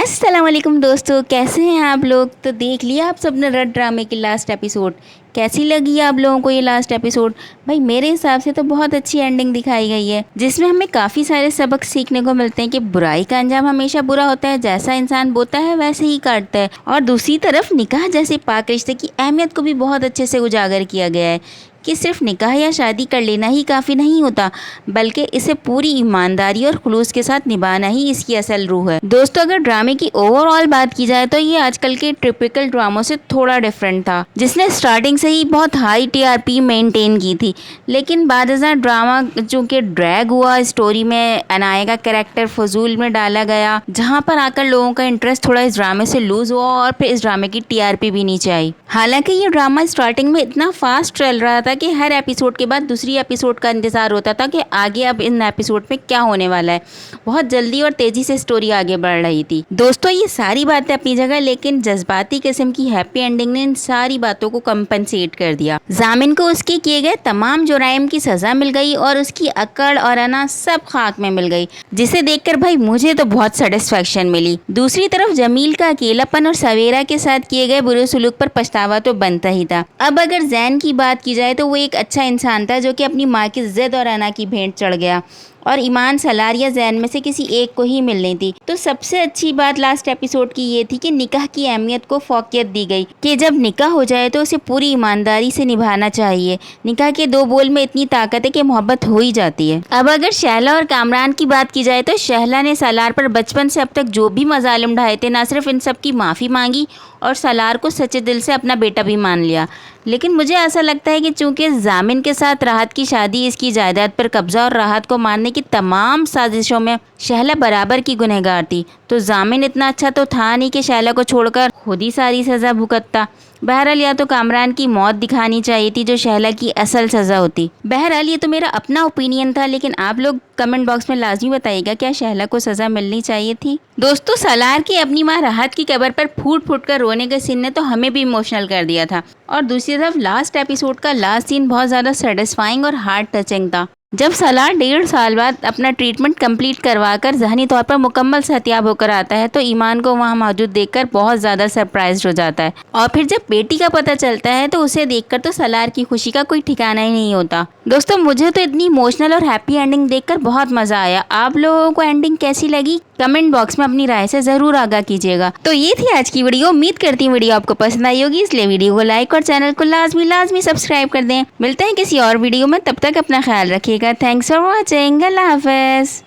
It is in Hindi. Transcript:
अस्सलाम वालेकुम दोस्तों, कैसे हैं आप लोग। तो देख लिया आप सबने रड ड्रामे की लास्ट एपिसोड। कैसी लगी आप लोगों को ये लास्ट एपिसोड। भाई मेरे हिसाब से तो बहुत अच्छी एंडिंग दिखाई गई है, जिसमें हमें काफ़ी सारे सबक सीखने को मिलते हैं कि बुराई का अंजाम हमेशा बुरा होता है, जैसा इंसान बोता है वैसे ही काटता है। और दूसरी तरफ निकाह जैसे पाक रिश्ते की अहमियत को भी बहुत अच्छे से उजागर किया गया है कि सिर्फ निकाह या शादी कर लेना ही काफ़ी नहीं होता, बल्कि इसे पूरी ईमानदारी और खुलूस के साथ निभाना ही इसकी असल रूह है। दोस्तों, अगर ड्रामे की ओवरऑल बात की जाए तो ये आजकल के टिपिकल ड्रामों से थोड़ा डिफरेंट था, जिसने स्टार्टिंग से ही बहुत हाई टीआरपी मेंटेन की थी। लेकिन बाद ड्रामा चूँकि ड्रैग हुआ, स्टोरी में अनाया का कैरेक्टर फजूल में डाला गया, जहाँ पर आकर लोगों का इंटरेस्ट थोड़ा इस ड्रामे से लूज हुआ और फिर इस ड्रामे की टीआरपी भी नीचे आई। हालांकि ये ड्रामा स्टार्टिंग में इतना फास्ट चल रहा था कि हर एपिसोड के बाद दूसरी एपिसोड का इंतजार होता था कि आगे अब इन एपिसोड में क्या होने वाला है। बहुत जल्दी और तेजी से स्टोरी आगे बढ़ रही थी। दोस्तों, ये सारी बातें अपनी जगह, लेकिन जज्बाती किस्म की हैप्पी एंडिंग ने इन सारी बातों को कंपनसेट कर दिया। जामिन को उसके किए गए तमाम जुराइम की सजा मिल गई और उसकी अकड़ और अना सब खाक में मिल गई, जिसे देखकर भाई मुझे तो बहुत सेटिस्फेक्शन मिली। दूसरी तरफ जमील का अकेलापन और सवेरा के साथ किए गए बुरे सलूक पर पछतावा तो बनता ही था। अब अगर जैन की बात की जाए तो वो एक अच्छा इंसान था जो कि अपनी माँ की जिद और अना की भेंट चढ़ गया, और ईमान, सलार या जैन में से किसी एक को ही मिलनी थी। तो सबसे अच्छी बात लास्ट एपिसोड की ये थी कि निकाह की अहमियत को फोकियत दी गई कि जब निकाह हो जाए तो उसे पूरी ईमानदारी से निभाना चाहिए। निकाह के दो बोल में इतनी ताकत है कि मोहब्बत हो ही जाती है। अब अगर शहला और कामरान की बात की जाए तो शहला ने सलार पर बचपन से अब तक जो भी मजालिम ढाए थे, ना सिर्फ इन सब की माफ़ी मांगी और सलार को सच्चे दिल से अपना बेटा भी मान लिया। लेकिन मुझे ऐसा लगता है कि चूंकि जामिन के साथ राहत की शादी, इसकी जायदाद पर कब्जा और राहत को मारने की तमाम साजिशों में शहला बराबर की गुनहगार थी, तो जामिन इतना अच्छा तो था नहीं कि शहला को छोड़कर खुद ही सारी सज़ा भुगतता। बहरहाल या तो कामरान की मौत दिखानी चाहिए थी जो शहला की असल सज़ा होती। बहरहाल ये तो मेरा अपना ओपिनियन था, लेकिन आप लोग कमेंट बॉक्स में लाजमी बताइएगा क्या शहला को सज़ा मिलनी चाहिए थी। दोस्तों, सलार की अपनी माँ राहत की कब्र पर फूट फूट कर रोने के सीन ने तो हमें भी इमोशनल कर दिया था। और दूसरी तरफ लास्ट एपिसोड का लास्ट सीन बहुत ज़्यादा सेटिस्फाइंग और हार्ट टचिंग था, जब सलार 1.5 साल बाद अपना ट्रीटमेंट कंप्लीट करवाकर ज़हनी तौर पर मुकम्मल सेहतियाब होकर आता है तो ईमान को वहाँ मौजूद देखकर बहुत ज़्यादा सरप्राइज हो जाता है। और फिर जब बेटी का पता चलता है तो उसे देखकर तो सलार की खुशी का कोई ठिकाना ही नहीं होता। दोस्तों, मुझे तो इतनी इमोशनल और हैप्पी एंडिंग देखकर बहुत मज़ा आया। आप लोगों को एंडिंग कैसी लगी कमेंट बॉक्स में अपनी राय से ज़रूर आगाह कीजिएगा। तो ये थी आज की वीडियो। उम्मीद करती हूँ वीडियो आपको पसंद आई होगी, इसलिए वीडियो को लाइक और चैनल को लाजमी सब्सक्राइब कर दें। मिलते हैं किसी और वीडियो में, तब तक अपना ख्याल रखिएगा। Thanks for watching. अल्लाह हाफ़िज़।